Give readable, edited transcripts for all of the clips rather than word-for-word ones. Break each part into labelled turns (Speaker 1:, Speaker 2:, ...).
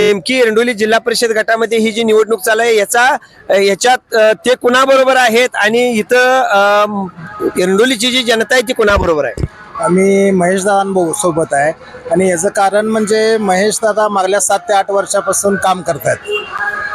Speaker 1: नेमकी एरंडोली जिल्हा परिषद गटामध्ये ही जी निवडणूक चालू आहे याच्यात ते कुणाबरोबर आहेत आणि इथं एरंडोलीची जी जनता आहे ती कुणाबरोबर आहे?
Speaker 2: आम्ही महेश दादा सोबत आहे आणि याचं कारण म्हणजे महेश दादा मागल्या 7 ते 8 वर्षापासून काम करतात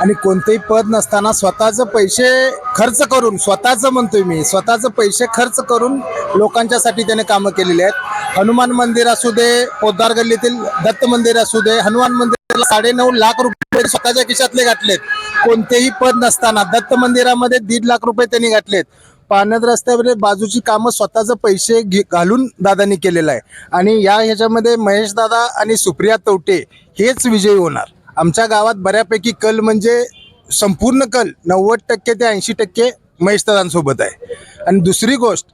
Speaker 2: आणि कोणतेही पद नसताना स्वतःचे पैसे खर्च करून, स्वतःचं म्हणतोय मी, स्वतःचे पैसे खर्च करून लोकांच्यासाठी त्याने कामं केलेली आहेत. हनुमान मंदिर असू दे, पोद्दार गल्लीतील दत्त मंदिर असू दे, हनुमान मंदिराला 9.5 लाख रुपये स्वतःच्या खिशातले घातलेत. कोणतेही पद नसताना दत्त मंदिरामध्ये 1.5 लाख रुपये त्यांनी घातलेत. पाण्यात रस्त्यावर बाजूची कामं स्वतःचे पैसे घालून दादांनी केलेलं आहे आणि ह्याच्यामध्ये महेश दादा आणि सुप्रिया तवटे हेच विजयी होणार. आमच्या गावात बऱ्यापैकी कल म्हणजे संपूर्ण कल 90% ते 80% महेश दादांसोबत आहे. आणि दुसरी गोष्ट,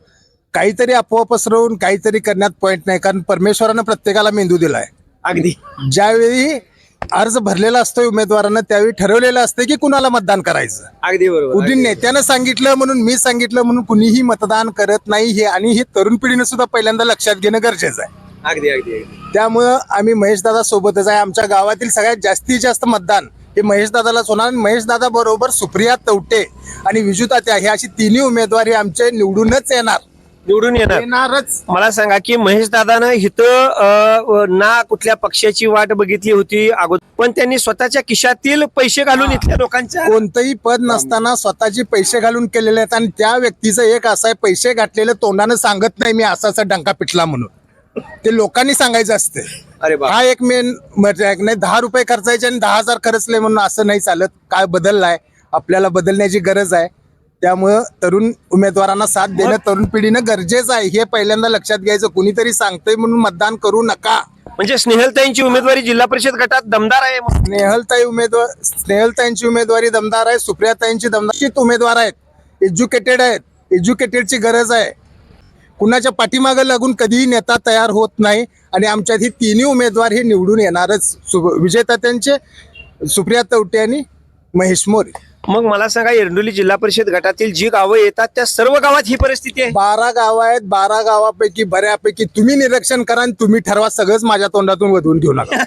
Speaker 2: काहीतरी अफवा पसरवून काहीतरी करण्यात पॉईंट नाही, कारण परमेश्वरानं प्रत्येकाला मेंदू दिला आहे.
Speaker 1: अगदी
Speaker 2: ज्यावेळी अर्ज भरलेला असतोय उमेदवारानं त्यावेळी ठरवलेलं असतं की कुणाला मतदान करायचं.
Speaker 1: अगदी बरोबर.
Speaker 2: कुठे नेत्यानं सांगितलं म्हणून, मी सांगितलं म्हणून कुणीही मतदान करत नाही हे, आणि हे तरुण पिढीनं सुद्धा पहिल्यांदा लक्षात घेणं गरजेचं आहे.
Speaker 1: अगदी अगदी
Speaker 2: त्यामुळं आम्ही महेश दादा सोबतच आहे. आमच्या गावातील सगळ्यात जास्तीत जास्त मतदान हे महेश दादालाच होणार. महेश दादा बरोबर सुप्रिया तवटे आणि विजू तात्या हे अशी तिन्ही उमेदवार हे आमचे निवडूनच येणारच.
Speaker 1: मला सांगा की महेश दादानं इथं ना कुठल्या पक्षाची वाट बघितली होती अगोदर, पण त्यांनी स्वतःच्या खिशातील पैसे घालून इथल्या लोकांच्या
Speaker 2: कोणतंही पद नसताना स्वतःचे पैसे घालून केलेले आहेत. आणि त्या व्यक्तीचं एक असं आहे, पैसे घातलेलं तोंडानं सांगत नाही मी असा डंका पिटला म्हणून, ते लोकांनी सांगायचं असते.
Speaker 1: अरे बा,
Speaker 2: हा एक मेन नाही. 10 रुपये खर्चायचे आणि 10,000 खर्चले म्हणून असं नाही चालत. काय बदललाय, आपल्याला बदलण्याची गरज आहे. त्यामुळं तरुण उमेदवारांना साथ देणं तरुण पिढीनं गरजेचं आहे, हे पहिल्यांदा लक्षात घ्यायचं. कुणीतरी सांगतंय म्हणून मतदान करू नका.
Speaker 1: म्हणजे स्नेहलताईंची उमेदवारी जिल्हा परिषद गटात दमदार आहे.
Speaker 2: स्नेहलताईंची उमेदवारी दमदार आहे. सुप्रियाताईंची दमदार उमेदवार आहेत, एज्युकेटेड आहेत. एज्युकेटेडची गरज आहे. कुणाच्या पाठीमागं लागून कधीही नेता तयार होत नाही. आणि आमच्यात ही तिन्ही उमेदवार हे निवडून येणारच. विजय तात्यांचे, सुप्रिया तवटे आणि महेश मोरे.
Speaker 1: मग मला सांगा, एरंडोली जिल्हा परिषद गटातील जी गावं येतात त्या सर्व गावात ही परिस्थिती आहे.
Speaker 2: 12 गाव आहेत. 12 गावापैकी बऱ्यापैकी तुम्ही निरीक्षण करा आणि तुम्ही ठरवा. सगळंच माझ्या तोंडातून वधवून घेऊ नका.